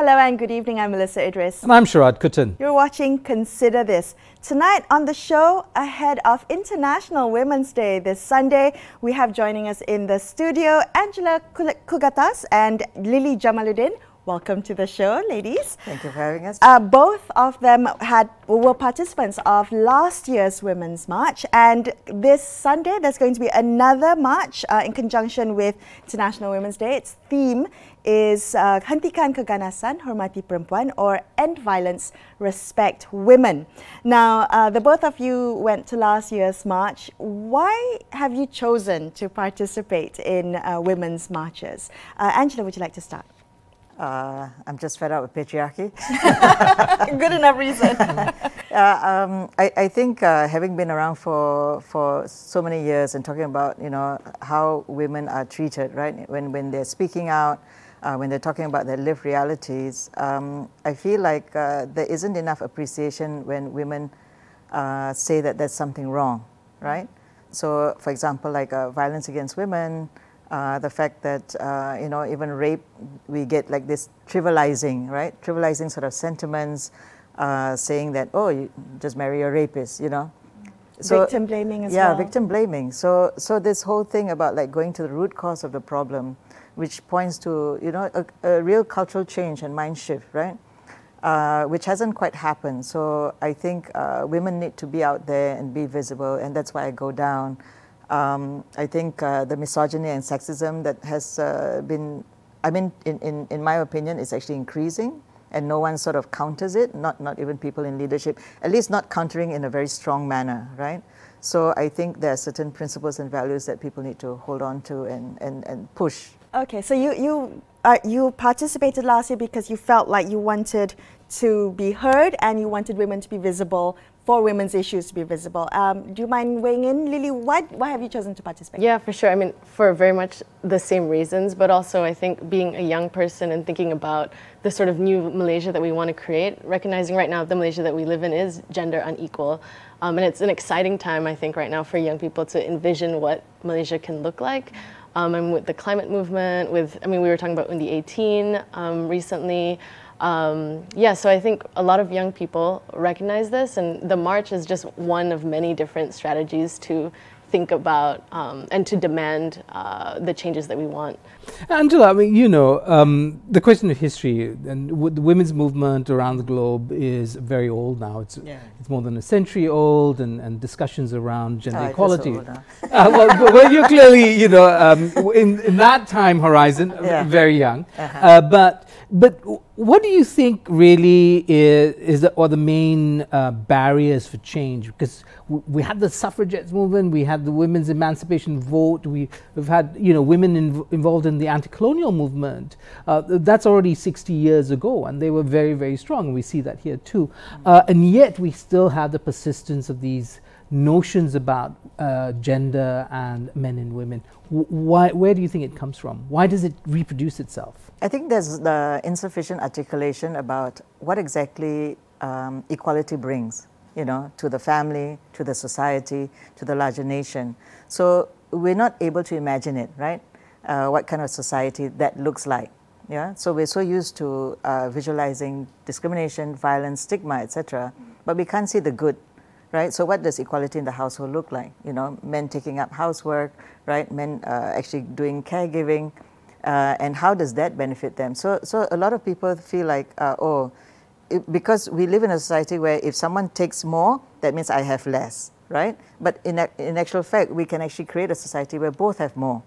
Hello and good evening, I'm Melisa Idris. And I'm Sharaad Kuttan. You're watching Consider This. Tonight on the show, ahead of International Women's Day this Sunday, we have joining us in the studio Angela Kuga and Lily Jamaludin. Welcome to the show, ladies. Thank you for having us. Both of them were participants of last year's Women's March, and this Sunday there's going to be another march in conjunction with International Women's Day. Its theme is Hentikan Keganasan, Hormati Perempuan, or End Violence, Respect Women. Now, the both of you went to last year's march. Why have you chosen to participate in women's marches? Angela, would you like to start? I'm just fed up with patriarchy. Good enough reason. I think having been around for so many years and talking about how women are treated, right? When they're speaking out, when they're talking about their lived realities, I feel like there isn't enough appreciation when women say that there's something wrong, right? So, for example, like violence against women. The fact that, even rape, we get like this trivializing, right? Trivializing sort of sentiments, saying that, oh, you just marry a rapist, So, victim blaming as well. Yeah, victim blaming. So this whole thing about like going to the root cause of the problem, which points to, a real cultural change and mind shift, right? Which hasn't quite happened. So I think women need to be out there and be visible, and that's why I go down. I think the misogyny and sexism that has been, in my opinion, is actually increasing, and no one sort of counters it, not even people in leadership, at least not countering in a very strong manner, right? So I think there are certain principles and values that people need to hold on to and push. Okay, so you participated last year because you felt like you wanted to be heard and you wanted women to be visible, for women's issues to be visible. Do you mind weighing in, Lily? Why have you chosen to participate? Yeah, for sure. I mean, for very much the same reasons, but also I think being a young person and thinking about the sort of new Malaysia that we want to create, recognizing right now the Malaysia that we live in is gender unequal. And it's an exciting time, I think, right now for young people to envision what Malaysia can look like. And with the climate movement, we were talking about Undi 18 recently. So I think a lot of young people recognize this, and the march is just one of many different strategies to think about and to demand the changes that we want. Angela, the question of history and the women's movement around the globe is very old now. It's more than a century old, and discussions around gender equality. Well, you're clearly, in that time horizon, very young. But what do you think really is the main barriers for change? Because we had the suffragettes movement, we had the women's emancipation vote, we've had women involved in the anti-colonial movement. That's already 60 years ago, and they were very, very strong. We see that here too. And yet we still have the persistence of these notions about gender and men and women. Where do you think it comes from? Why does it reproduce itself? I think there's the insufficient articulation about what exactly equality brings, to the family, to the society, to the larger nation. So we're not able to imagine it, right? What kind of society that looks like. Yeah. So we're so used to visualizing discrimination, violence, stigma, etc., but we can't see the good. Right? So what does equality in the household look like? Men taking up housework, right? Men actually doing caregiving, and how does that benefit them? So a lot of people feel like, because we live in a society where if someone takes more, that means I have less, right? But in actual fact, we can actually create a society where both have more.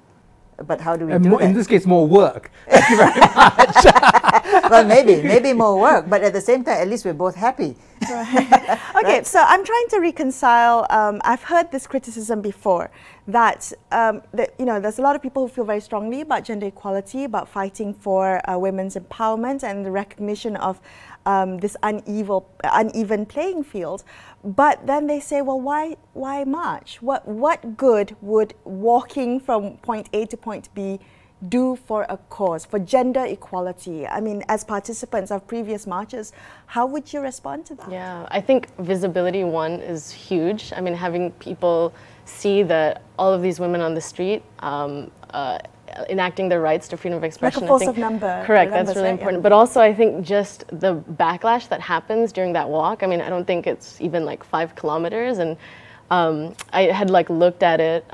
But how do we do that? In this case, more work. Thank you very much. Well, maybe more work, but at the same time, at least we're both happy. Right. Okay, so I'm trying to reconcile. I've heard this criticism before that there's a lot of people who feel very strongly about gender equality, about fighting for women's empowerment and the recognition of this uneven playing field. But then they say, well, why march? What good would walking from point A to point B do for a cause, for gender equality? I mean, as participants of previous marches, how would you respond to that? Yeah, I think visibility, one, is huge. I mean, having people see that all of these women on the street enacting their rights to freedom of expression. Like a force of number. Correct, that's really important. But also I think just the backlash that happens during that walk, I mean, I don't think it's even like 5 kilometers. And I had like looked at it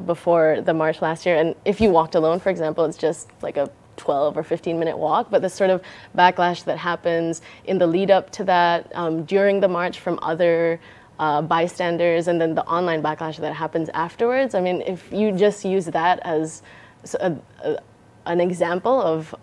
before the march last year, and if you walked alone, for example, it's just like a 12 or 15-minute walk, but the sort of backlash that happens in the lead up to that, during the march from other bystanders, and then the online backlash that happens afterwards. I mean, if you just use that as an example of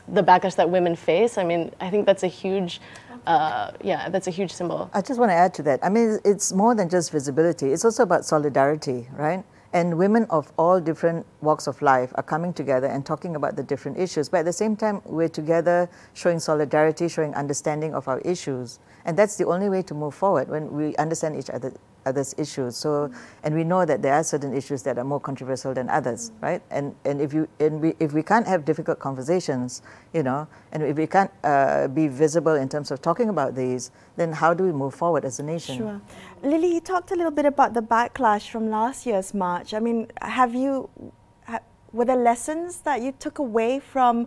the backlash that women face, I mean, I think that's a huge yeah, that's a huge symbol. I just want to add to that. I mean, it's more than just visibility. It's also about solidarity, right? And women of all different walks of life are coming together and talking about the different issues. But at the same time, we're together showing solidarity, showing understanding of our issues. And that's the only way to move forward, when we understand each other's issues. So, and we know that there are certain issues that are more controversial than others, right? And if we can't have difficult conversations, you know, and if we can't be visible in terms of talking about these, then how do we move forward as a nation? Sure. Lily, you talked a little bit about the backlash from last year's march. I mean, were there lessons that you took away from,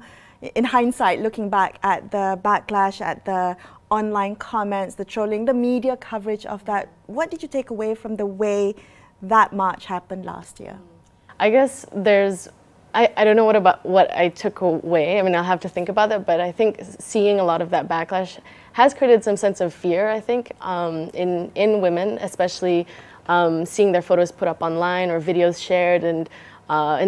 in hindsight, looking back at the backlash, at the online comments, the trolling, the media coverage of that? What did you take away from the way that march happened last year? I guess there's, I don't know what I took away. I mean, I'll have to think about it, but I think seeing a lot of that backlash has created some sense of fear, I think, in women, especially seeing their photos put up online or videos shared, and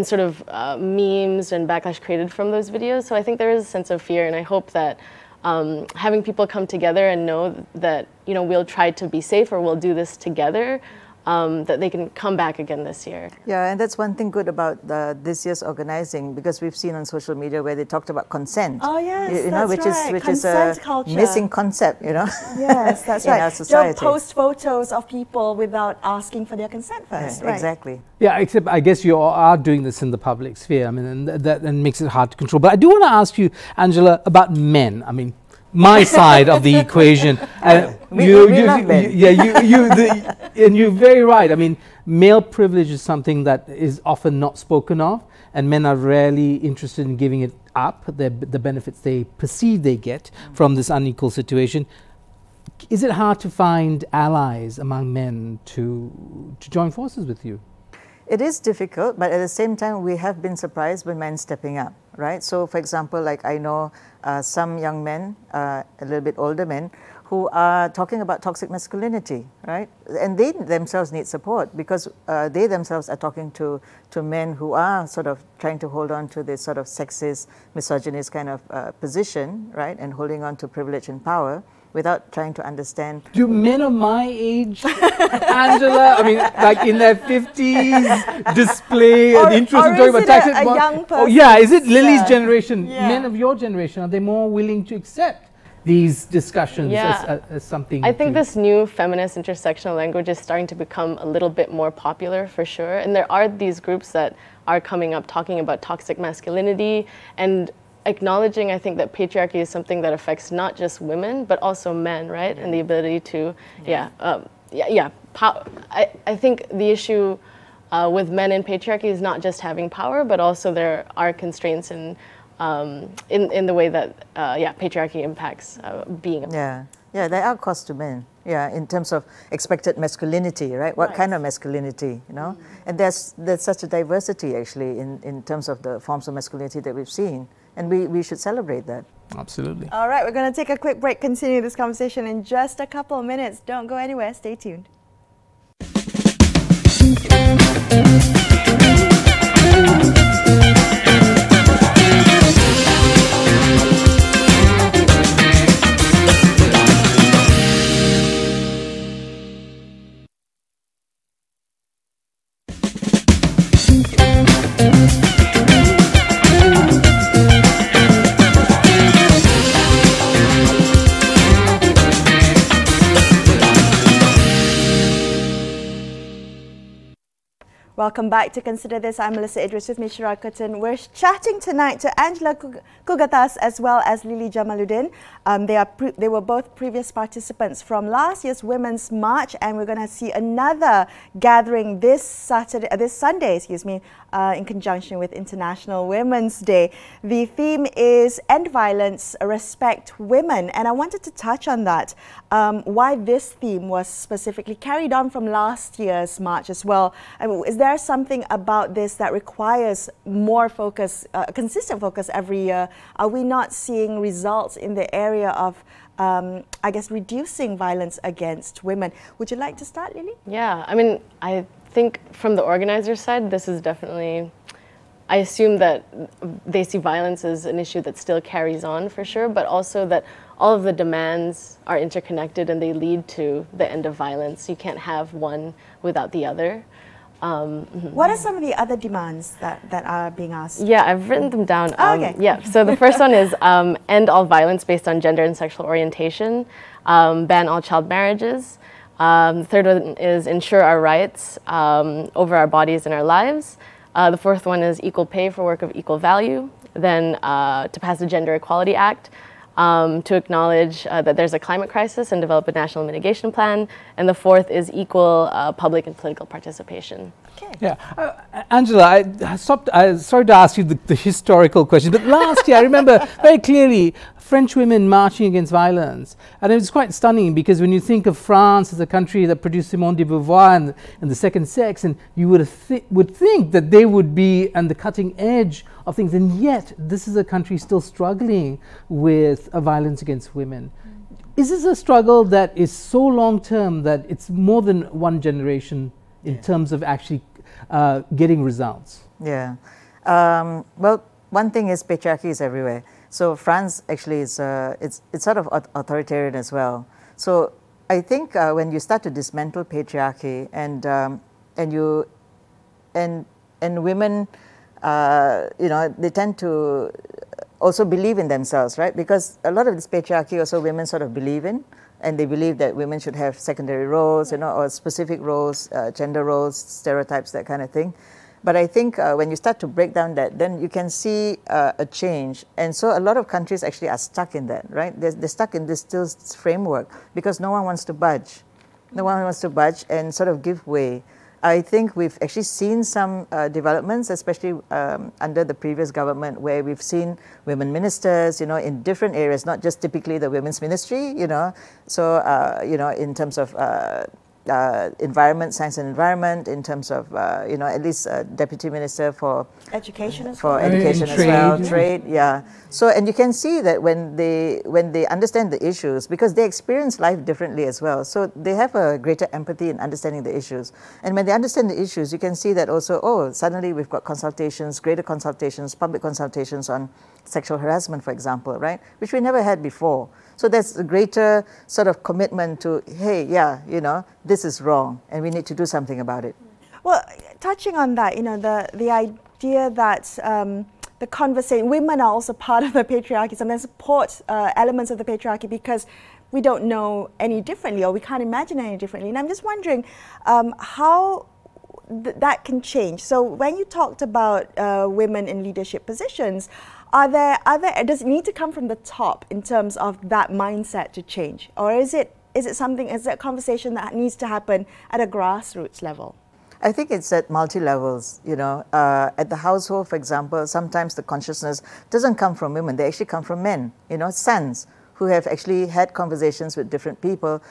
sort of memes and backlash created from those videos. So I think there is a sense of fear, and I hope that having people come together and know that, you know, we'll try to be safe, or we'll do this together, that they can come back again this year. Yeah, and that's one thing good about this year's organizing, because we've seen on social media where they talked about consent. Oh yes, you know, which right. is a culture. missing concept, you know. Yes, that's in right. our society. Don't post photos of people without asking for their consent first. Yeah, right. Exactly. Yeah, except I guess you are doing this in the public sphere. I mean, and that makes it hard to control. But I do want to ask you, Angela, about men. I mean, my side of the equation. And you're very right. I mean, male privilege is something that is often not spoken of, and men are rarely interested in giving it up, the benefits they perceive they get from this unequal situation. Is it hard to find allies among men to join forces with you? It is difficult, but at the same time, we have been surprised by men stepping up, right? So, for example, like I know some young men, a little bit older men, who are talking about toxic masculinity, right? And they themselves need support, because they themselves are talking to men who are sort of trying to hold on to this sort of sexist, misogynist kind of position, right? And holding on to privilege and power, without trying to understand. Do men of my age, Angela, I mean, like in their 50s, display an interest in talking about taxes? A young person? Oh, yeah, is it Lily's generation? Yeah. Men of your generation, are they more willing to accept these discussions as something? I think this new feminist intersectional language is starting to become a little bit more popular, for sure. And there are these groups that are coming up talking about toxic masculinity, and acknowledging, I think, that patriarchy is something that affects not just women, but also men, right? And the ability to, I think the issue with men in patriarchy is not just having power, but also there are constraints in the way that, patriarchy impacts being a man. Yeah, there are costs to men. Yeah, in terms of expected masculinity, right? What kind of masculinity, you know? And there's such a diversity, actually, in terms of the forms of masculinity that we've seen. And we should celebrate that. Absolutely. All right, we're going to take a quick break, continue this conversation in just a couple of minutes. Don't go anywhere, stay tuned. Welcome back to Consider This. I'm Melisa Idris with me, Sharaad Kuttan. We're chatting tonight to Angela Kuga as well as Lily Jamaludin. They were both previous participants from last year's Women's March, and we're going to see another gathering this Sunday, in conjunction with International Women's Day. The theme is End Violence, Respect Women, and I wanted to touch on that. Why this theme was specifically carried on from last year's March as well. Is there something about this that requires more focus, consistent focus every year? Are we not seeing results in the area of, I guess, reducing violence against women? Would you like to start, Lily? Yeah, I mean, I think from the organizer side, this is definitely, I assume that they see violence as an issue that still carries on for sure, but also that all of the demands are interconnected and they lead to the end of violence. You can't have one without the other. What are some of the other demands that are being asked? Yeah, I've written them down. Okay. Yeah, so the first one is end all violence based on gender and sexual orientation, ban all child marriages. The third one is ensure our rights over our bodies and our lives. The fourth one is equal pay for work of equal value. Then to pass the Gender Equality Act, to acknowledge that there's a climate crisis and develop a national mitigation plan. And the fourth is equal public and political participation. Okay. Yeah, Angela, sorry to ask you the historical question, but last year I remember very clearly French women marching against violence. And it was quite stunning because when you think of France as a country that produced Simone de Beauvoir and the second sex, and you would think that they would be on the cutting edge of things, and yet this is a country still struggling with violence against women. Is this a struggle that is so long-term that it's more than one generation in terms of actually getting results? Yeah. Well, one thing is patriarchy is everywhere. So France actually is it's sort of authoritarian as well. So I think when you start to dismantle patriarchy and women, you know, they tend to also believe in themselves, right? Because a lot of this patriarchy also women sort of believe in, and they believe that women should have secondary roles, you know, or specific roles, gender roles, stereotypes, that kind of thing. But I think when you start to break down that, then you can see a change. And so a lot of countries actually are stuck in that, right? They're stuck in this still framework because no one wants to budge. No one wants to budge and sort of give way. I think we've actually seen some developments, especially under the previous government, where we've seen women ministers, you know, in different areas, not just typically the women's ministry, you know. So, you know, in terms of environment, science and environment, in terms of, you know, at least deputy minister for education as well. Trade, yeah. So, and you can see that when they understand the issues, because they experience life differently as well, so they have a greater empathy in understanding the issues. And when they understand the issues, you can see that also, oh, suddenly we've got consultations, greater consultations, public consultations on sexual harassment, for example, right, which we never had before. So there's a greater sort of commitment to, hey, yeah, you know, this is wrong and we need to do something about it. Well, touching on that, you know, the idea that the conversation, women are also part of the patriarchy, sometimes support elements of the patriarchy because we don't know any differently, or we can't imagine any differently. And I'm just wondering how that can change. So when you talked about women in leadership positions, does it need to come from the top in terms of that mindset to change? Or is it a conversation that needs to happen at a grassroots level? I think it's at multi-levels, you know. At the household, for example, sometimes the consciousness doesn't come from women, they actually come from men, you know, sons who have actually had conversations with different people,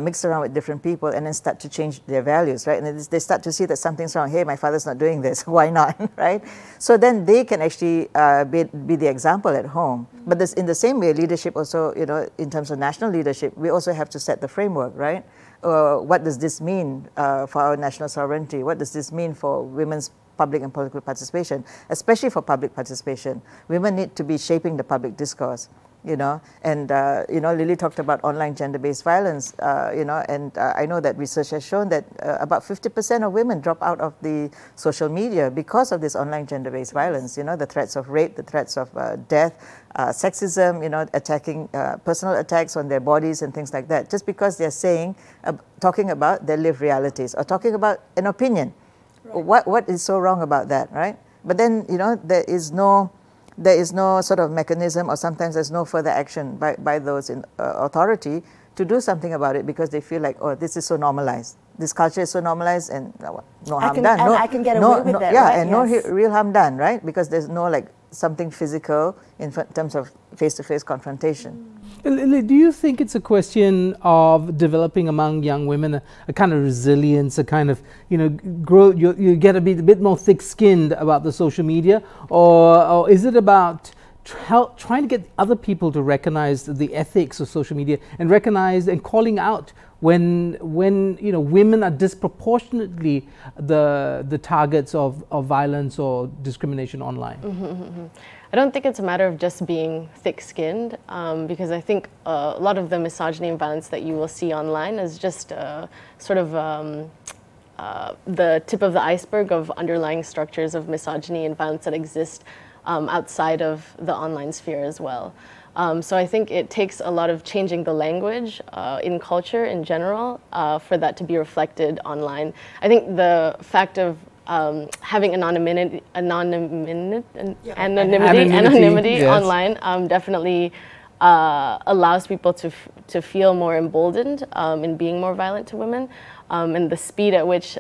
mixed around with different people, and then start to change their values, right? And they start to see that something's wrong. Hey, my father's not doing this, why not, right? So then they can actually be the example at home. But this, in the same way, leadership also, you know, in terms of national leadership, we also have to set the framework, right? What does this mean for our national sovereignty? What does this mean for women's public and political participation, especially for public participation? Women need to be shaping the public discourse. You know, and you know, Lily talked about online gender-based violence. You know, and I know that research has shown that about 50% of women drop out of the social media because of this online gender-based violence. You know, the threats of rape, the threats of death, sexism. You know, attacking, personal attacks on their bodies and things like that. Just because they're saying, talking about their lived realities or talking about an opinion. What is so wrong about that, right? But then, you know, there is no sort of mechanism, or sometimes there's no further action by those in authority to do something about it, because they feel like, oh, this is so normalized. This culture is so normalized, and no harm done. I can get away with it, yeah, right? and no real harm done, right? Because there's no like something physical in terms of face-to-face confrontation. Do you think it's a question of developing among young women a kind of resilience, a kind of, you know, you get to be a bit more thick-skinned about the social media, or is it about trying to get other people to recognize the ethics of social media and recognize and calling out when you know, women are disproportionately the targets of violence or discrimination online? I don't think it's a matter of just being thick-skinned, because I think a lot of the misogyny and violence that you will see online is just sort of the tip of the iceberg of underlying structures of misogyny and violence that exist outside of the online sphere as well. So I think it takes a lot of changing the language in culture in general for that to be reflected online. I think the fact of having anonymity yes, online definitely allows people to feel more emboldened in being more violent to women, and the speed at which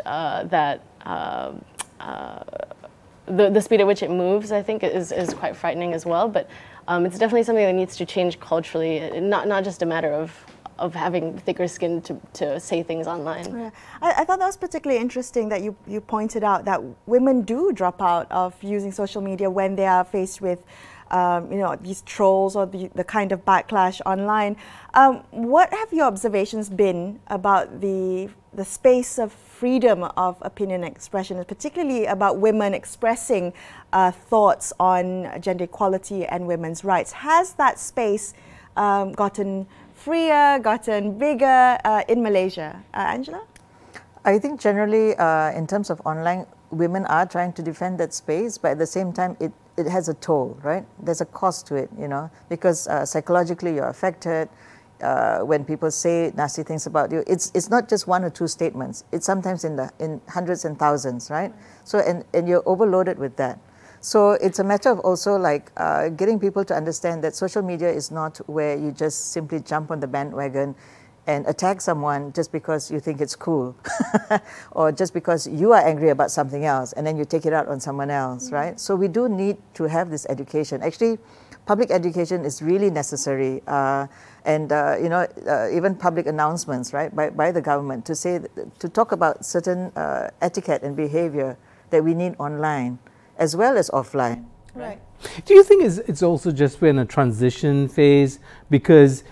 the speed at which it moves, I think, is quite frightening as well. But it's definitely something that needs to change culturally, not just a matter of having thicker skin to say things online. Yeah. I thought that was particularly interesting that you pointed out that women do drop out of using social media when they are faced with you know, these trolls or the kind of backlash online. What have your observations been about the space of freedom of opinion and expression, particularly about women expressing thoughts on gender equality and women's rights? Has that space gotten freer, gotten bigger in Malaysia? Angela? I think generally in terms of online, women are trying to defend that space, but at the same time it has a toll, right? There's a cost to it, you know, because psychologically you're affected. When people say nasty things about you, it's not just one or two statements. It's sometimes in hundreds and thousands, right? So and you're overloaded with that. So it's a matter of also like getting people to understand that social media is not where you just simply jump on the bandwagon and attack someone just because you think it's cool or just because you are angry about something else and then you take it out on someone else, right? So we do need to have this education. Actually, public education is really necessary, and you know, even public announcements, right, by the government to talk about certain etiquette and behavior that we need online as well as offline. Right. Do you think it's also just we're in a transition phase, because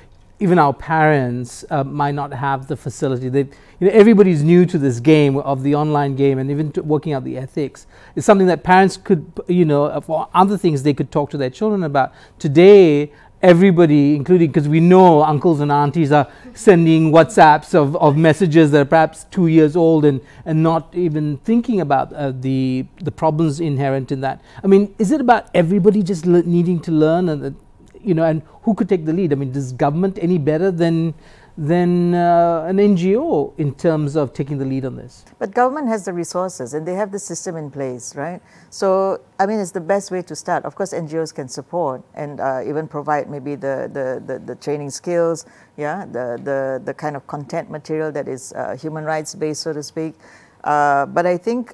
even our parents might not have the facility? You know, everybody's new to this game of the online game, and even working out the ethics. It's something that parents could, you know, for other things they could talk to their children about. Today, everybody, including, because we know uncles and aunties are sending WhatsApps of messages that are perhaps 2 years old and not even thinking about the problems inherent in that. I mean, is it about everybody just needing to learn, and you know, and who could take the lead? I mean, does government any better than an NGO in terms of taking the lead on this? But government has the resources and they have the system in place, right? So, I mean, it's the best way to start. Of course, NGOs can support and even provide maybe the training skills, yeah, the kind of content material that is human rights based, so to speak. But I think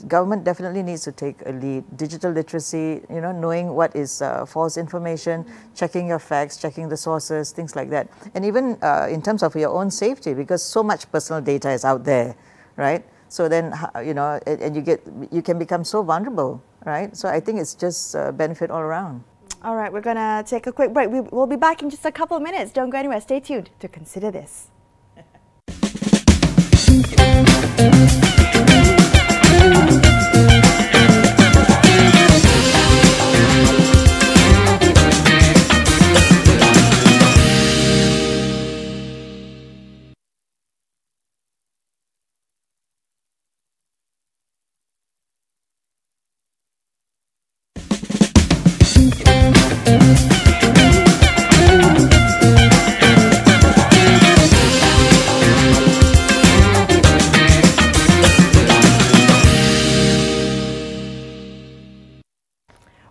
government definitely needs to take a lead. Digital literacy, you know, knowing what is false information, checking your facts, checking the sources, things like that. And even in terms of your own safety, because so much personal data is out there, right? So then, you know, and you can become so vulnerable, right? So I think it's just benefit all around. All right, we're going to take a quick break. We'll be back in just a couple of minutes. Don't go anywhere. Stay tuned to Consider This.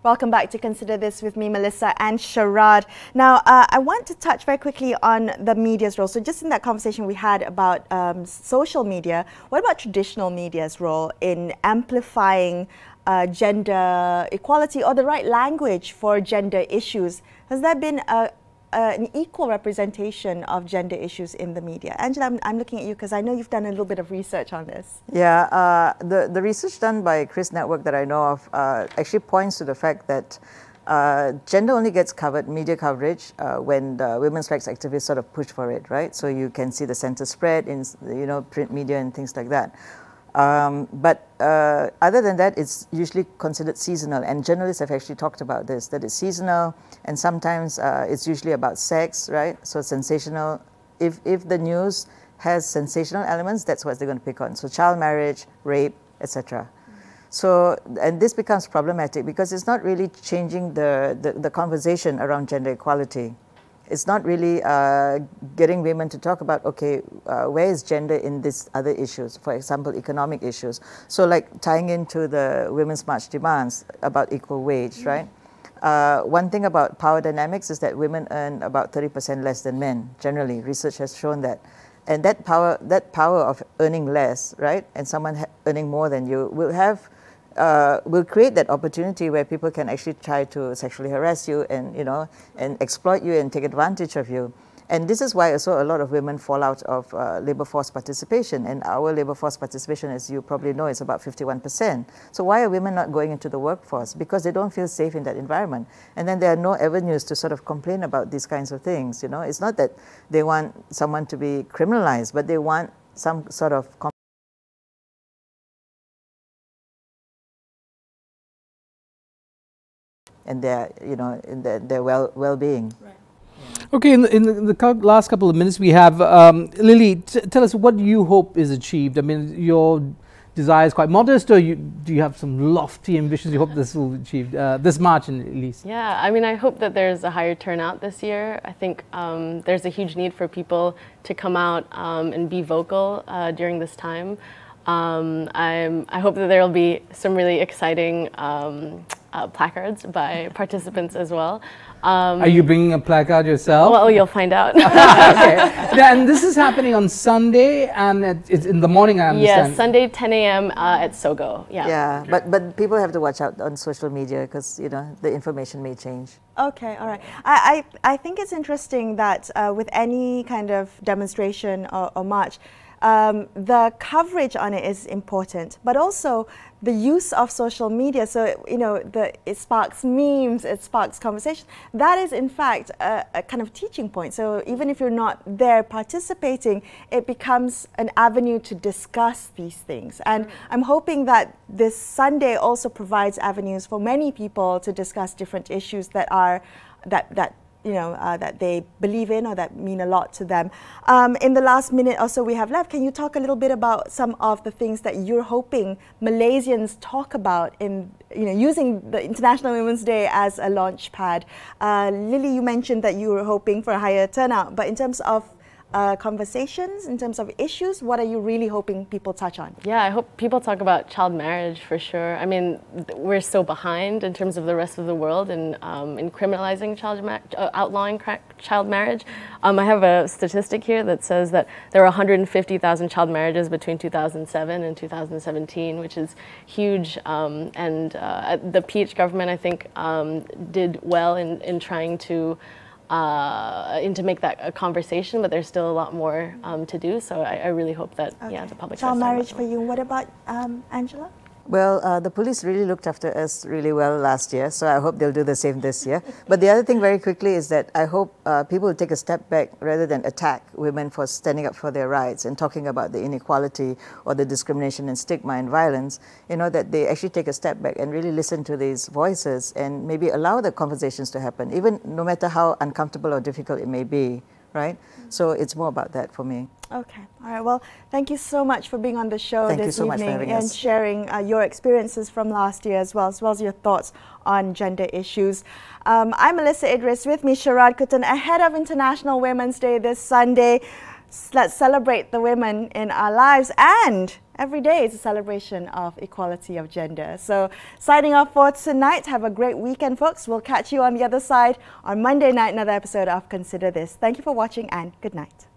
Welcome back to Consider This with me, Melisa and Sharaad. Now, I want to touch very quickly on the media's role. So just in that conversation we had about social media, what about traditional media's role in amplifying gender equality or the right language for gender issues? Has there been an equal representation of gender issues in the media? Angela, I'm looking at you because I know you've done a little bit of research on this. Yeah, the research done by Chris Network that I know of actually points to the fact that gender only gets covered, media coverage, when the women's rights activists sort of push for it, right? So you can see the center spread in, print media and things like that. But other than that, it's usually considered seasonal, and journalists have actually talked about this, that it's seasonal, and sometimes it's usually about sex, right? So sensational. If the news has sensational elements, that's what they're going to pick on. So child marriage, rape, etc. So, and this becomes problematic because it's not really changing the conversation around gender equality. It's not really getting women to talk about, okay, where is gender in these other issues, for example, economic issues. So like tying into the Women's March demands about equal wage, right? One thing about power dynamics is that women earn about 30% less than men, generally. Research has shown that. And that power of earning less, right, and someone earning more than you will create that opportunity where people can actually try to sexually harass you and, and exploit you and take advantage of you. And this is why also a lot of women fall out of labor force participation. And our labor force participation, as you probably know, is about 51%. So why are women not going into the workforce? Because they don't feel safe in that environment. And then there are no avenues to sort of complain about these kinds of things. It's not that they want someone to be criminalized, but they want some sort of and their, in their well-being. Right. Okay, in the last couple of minutes we have, Lily, tell us what you hope is achieved. I mean, your desire is quite modest, or do you have some lofty ambitions you hope this will be achieved, this March at least? Yeah, I mean, I hope that there's a higher turnout this year. I think there's a huge need for people to come out and be vocal during this time. I hope that there will be some really exciting placards by participants as well. Are you bringing a placard yourself? Well, you'll find out. Okay. And this is happening on Sunday, and it's in the morning, I understand. Yes, Sunday 10 a.m. At Sogo. Yeah. Yeah, but people have to watch out on social media because the information may change. Okay, all right. I think it's interesting that with any kind of demonstration or march, the coverage on it is important, but also the use of social media. So, it sparks memes, it sparks conversation. That is, in fact, a kind of teaching point. So even if you're not there participating, it becomes an avenue to discuss these things. And I'm hoping that this Sunday also provides avenues for many people to discuss different issues that are, that they believe in or that mean a lot to them. In the last minute or so we have left, can you talk a little bit about some of the things that you're hoping Malaysians talk about in, using the International Women's Day as a launch pad? Lily, you mentioned that you were hoping for a higher turnout, but in terms of conversations, in terms of issues, what are you really hoping people touch on? Yeah, I hope people talk about child marriage for sure. I mean, we're so behind in terms of the rest of the world in criminalizing outlawing child marriage. I have a statistic here that says that there were 150,000 child marriages between 2007 and 2017, which is huge. The PH government, I think, did well in trying to make that a conversation, but there's still a lot more to do. So I really hope that the public. Child marriage for you. What about Angela? Well, the police really looked after us really well last year, so I hope they'll do the same this year. But the other thing very quickly is that I hope people will take a step back rather than attack women for standing up for their rights and talking about the inequality or the discrimination and stigma and violence, that they actually take a step back and really listen to these voices and maybe allow the conversations to happen, even no matter how uncomfortable or difficult it may be, right? So it's more about that for me. Okay. All right. Well, thank you so much for being on the show this evening and sharing your experiences from last year as well as your thoughts on gender issues. I'm Melisa Idris, with me Sharaad, Kuttan, ahead of International Women's Day this Sunday. Let's celebrate the women in our lives and every day is a celebration of equality of gender. So signing off for tonight. Have a great weekend, folks. We'll catch you on the other side on Monday night, another episode of Consider This. Thank you for watching and good night.